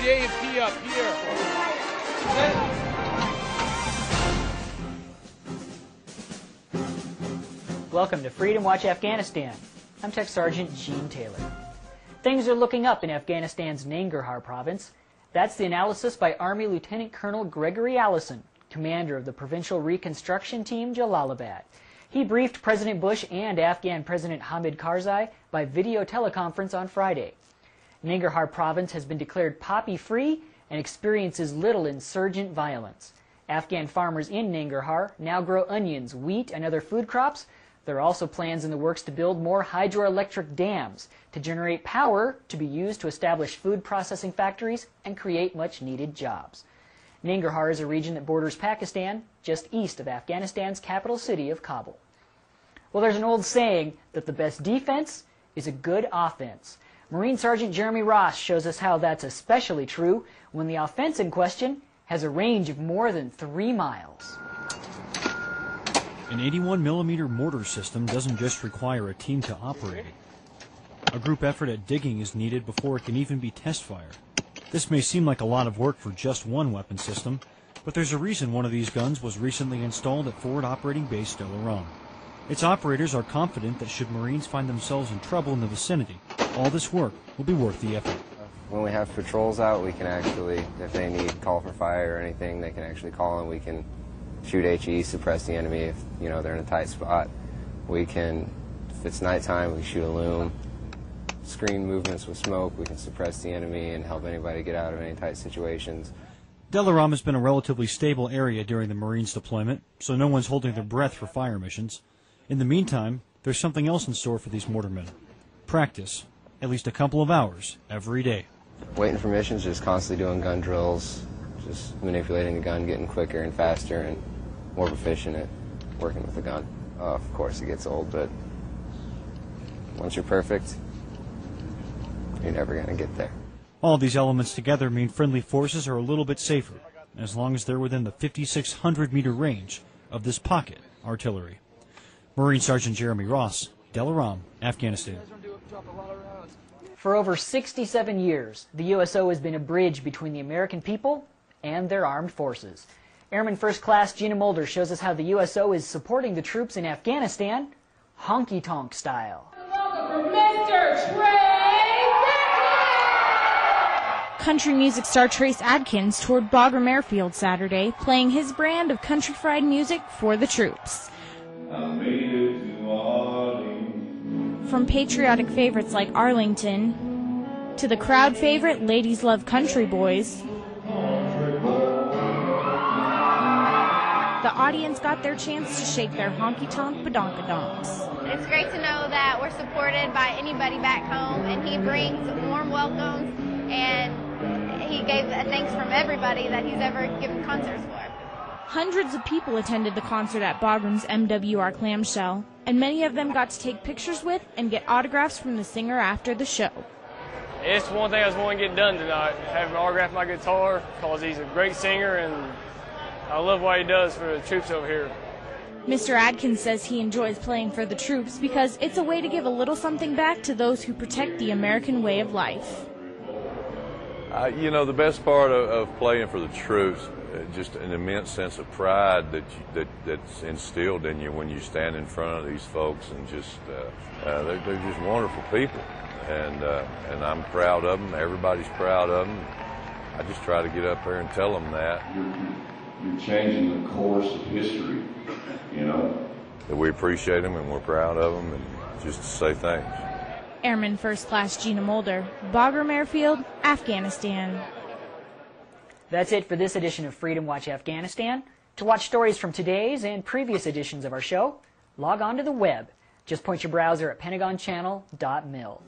A&P up here. Welcome to Freedom Watch Afghanistan. I'm Tech Sergeant Gene Taylor. Things are looking up in Afghanistan's Nangarhar province. That's the analysis by Army Lieutenant Colonel Gregory Allison, commander of the Provincial Reconstruction Team Jalalabad. He briefed President Bush and Afghan President Hamid Karzai by video teleconference on Friday. Nangarhar province has been declared poppy-free and experiences little insurgent violence. Afghan farmers in Nangarhar now grow onions, wheat, and other food crops. There are also plans in the works to build more hydroelectric dams to generate power to be used to establish food processing factories and create much-needed jobs. Nangarhar is a region that borders Pakistan, just east of Afghanistan's capital city of Kabul. Well, there's an old saying that the best defense is a good offense. Marine Sergeant Jeremy Ross shows us how that's especially true when the offense in question has a range of more than 3 miles. An 81mm mortar system doesn't just require a team to operate it. A group effort at digging is needed before it can even be test fired. This may seem like a lot of work for just one weapon system, but there's a reason one of these guns was recently installed at Forward Operating Base Delaram. Its operators are confident that should Marines find themselves in trouble in the vicinity, all this work will be worth the effort. When we have patrols out, we can actually, if they need call for fire or anything, they can actually call and we can shoot HE, suppress the enemy if, you know, they're in a tight spot. We can, if it's nighttime, we shoot a loom. Screen movements with smoke, we can suppress the enemy and help anybody get out of any tight situations. Delaram has been a relatively stable area during the Marines' deployment, so no one's holding their breath for fire missions. In the meantime, there's something else in store for these mortarmen. Practice, at least a couple of hours every day. Waiting for missions, just constantly doing gun drills, just manipulating the gun, getting quicker and faster and more proficient at working with the gun. Of course, it gets old, but once you're perfect, you're never going to get there. All these elements together mean friendly forces are a little bit safer, as long as they're within the 5,600-meter range of this pocket artillery. Marine Sergeant Jeremy Ross, Delaram, Afghanistan. For over 67 years, the USO has been a bridge between the American people and their armed forces. Airman First Class Gina Mulder shows us how the USO is supporting the troops in Afghanistan, honky-tonk style. Welcome for Mr. Trace Adkins! Country music star Trace Adkins toured Bagram Airfield Saturday, playing his brand of country fried music for the troops. From patriotic favorites like Arlington to the crowd favorite Ladies Love Country Boys, the audience got their chance to shake their honky-tonk badonkadonks. It's great to know that we're supported by anybody back home, and he brings warm welcomes, and he gave a thanks from everybody that he's ever given concerts for. Hundreds of people attended the concert at Bagram's MWR clamshell, and many of them got to take pictures with and get autographs from the singer after the show. It's one thing I just want to get done tonight, have an autograph my guitar, because he's a great singer and I love what he does for the troops over here. Mr. Adkins says he enjoys playing for the troops because it's a way to give a little something back to those who protect the American way of life. You know, the best part of playing for the troops, just an immense sense of pride that's instilled in you when you stand in front of these folks, and just they're just wonderful people, and I'm proud of them. Everybody's proud of them. I just try to get up there and tell them that. You're changing the course of history, you know. That we appreciate them and we're proud of them, and just to say thanks. Airman First Class Gina Mulder, Bagram Airfield, Afghanistan. That's it for this edition of Freedom Watch Afghanistan. To watch stories from today's and previous editions of our show, log on to the web. Just point your browser at pentagonchannel.mil.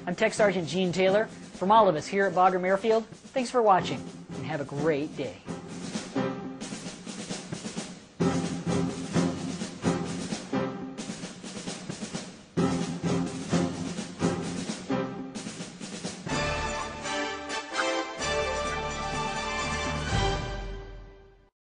I'm Tech Sergeant Gene Taylor. From all of us here at Bagram Airfield, thanks for watching and have a great day.